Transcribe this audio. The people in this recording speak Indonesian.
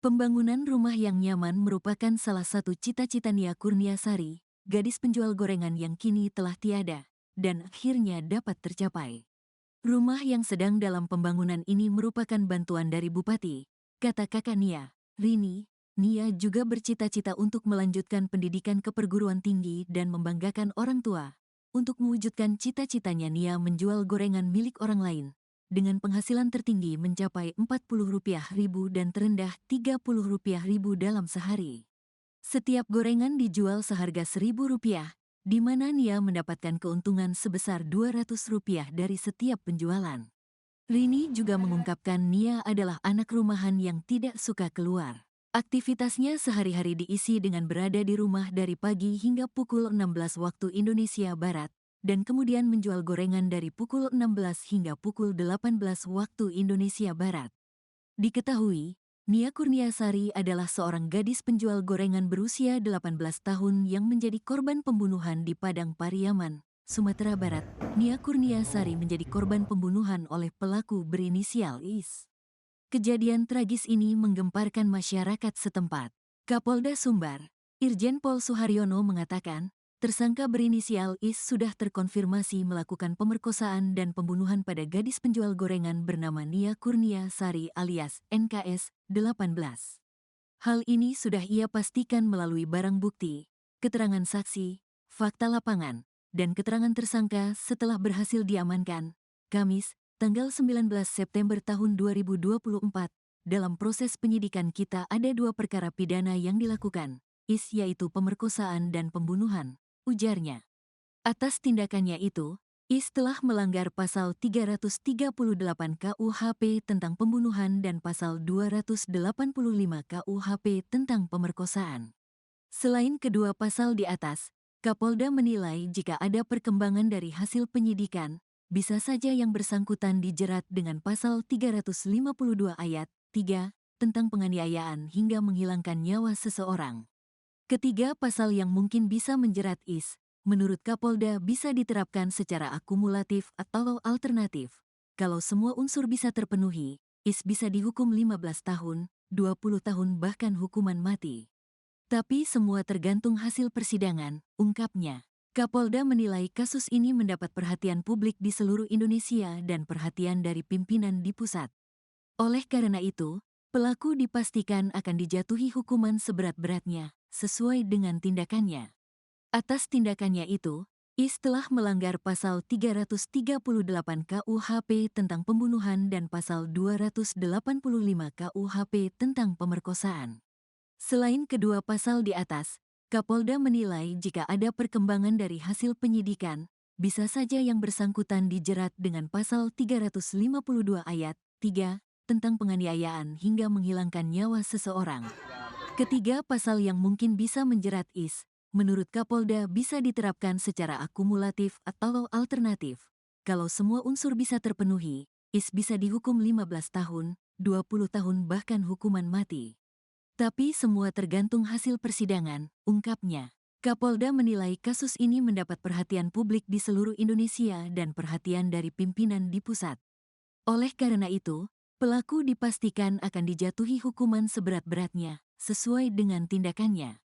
Pembangunan rumah yang nyaman merupakan salah satu cita-cita Nia Kurniasari, gadis penjual gorengan yang kini telah tiada, dan akhirnya dapat tercapai. Rumah yang sedang dalam pembangunan ini merupakan bantuan dari Bupati, kata kakak Nia, Rini. Nia juga bercita-cita untuk melanjutkan pendidikan ke perguruan tinggi dan membanggakan orang tua. Untuk mewujudkan cita-citanya, Nia menjual gorengan milik orang lain dengan penghasilan tertinggi mencapai Rp40.000 dan terendah Rp30.000 dalam sehari. Setiap gorengan dijual seharga Rp1.000, di mana Nia mendapatkan keuntungan sebesar Rp200 dari setiap penjualan. Rini juga mengungkapkan Nia adalah anak rumahan yang tidak suka keluar. Aktivitasnya sehari-hari diisi dengan berada di rumah dari pagi hingga pukul 16 waktu Indonesia Barat, dan kemudian menjual gorengan dari pukul 16 hingga pukul 18 waktu Indonesia Barat. Diketahui, Nia Kurniasari adalah seorang gadis penjual gorengan berusia 18 tahun yang menjadi korban pembunuhan di Padang Pariaman, Sumatera Barat. Nia Kurniasari menjadi korban pembunuhan oleh pelaku berinisial IS. Kejadian tragis ini menggemparkan masyarakat setempat. Kapolda Sumbar, Irjen Pol Suharyono mengatakan, tersangka berinisial IS sudah terkonfirmasi melakukan pemerkosaan dan pembunuhan pada gadis penjual gorengan bernama Nia Kurniasari alias NKS 18. Hal ini sudah ia pastikan melalui barang bukti, keterangan saksi, fakta lapangan, dan keterangan tersangka setelah berhasil diamankan, Kamis, tanggal 19 September tahun 2024, dalam proses penyidikan kita ada dua perkara pidana yang dilakukan, IS yaitu pemerkosaan dan pembunuhan, ujarnya. Atas tindakannya itu, IS telah melanggar pasal 338 KUHP tentang pembunuhan dan pasal 285 KUHP tentang pemerkosaan. Selain kedua pasal di atas, Kapolda menilai jika ada perkembangan dari hasil penyidikan, bisa saja yang bersangkutan dijerat dengan pasal 352 ayat 3 tentang penganiayaan hingga menghilangkan nyawa seseorang. Ketiga pasal yang mungkin bisa menjerat IS, menurut Kapolda bisa diterapkan secara akumulatif atau alternatif. Kalau semua unsur bisa terpenuhi, IS bisa dihukum 15 tahun, 20 tahun bahkan hukuman mati. Tapi semua tergantung hasil persidangan, ungkapnya. Kapolda menilai kasus ini mendapat perhatian publik di seluruh Indonesia dan perhatian dari pimpinan di pusat. Oleh karena itu, pelaku dipastikan akan dijatuhi hukuman seberat-beratnya, sesuai dengan tindakannya. Atas tindakannya itu, IS telah melanggar pasal 338 KUHP tentang pembunuhan dan pasal 285 KUHP tentang pemerkosaan. Selain kedua pasal di atas, Kapolda menilai jika ada perkembangan dari hasil penyidikan, bisa saja yang bersangkutan dijerat dengan pasal 352 ayat 3 tentang penganiayaan hingga menghilangkan nyawa seseorang. Ketiga pasal yang mungkin bisa menjerat IS, menurut Kapolda bisa diterapkan secara akumulatif atau alternatif. Kalau semua unsur bisa terpenuhi, IS bisa dihukum 15 tahun, 20 tahun bahkan hukuman mati. Tapi semua tergantung hasil persidangan, ungkapnya. Kapolda menilai kasus ini mendapat perhatian publik di seluruh Indonesia dan perhatian dari pimpinan di pusat. Oleh karena itu, pelaku dipastikan akan dijatuhi hukuman seberat-beratnya, sesuai dengan tindakannya.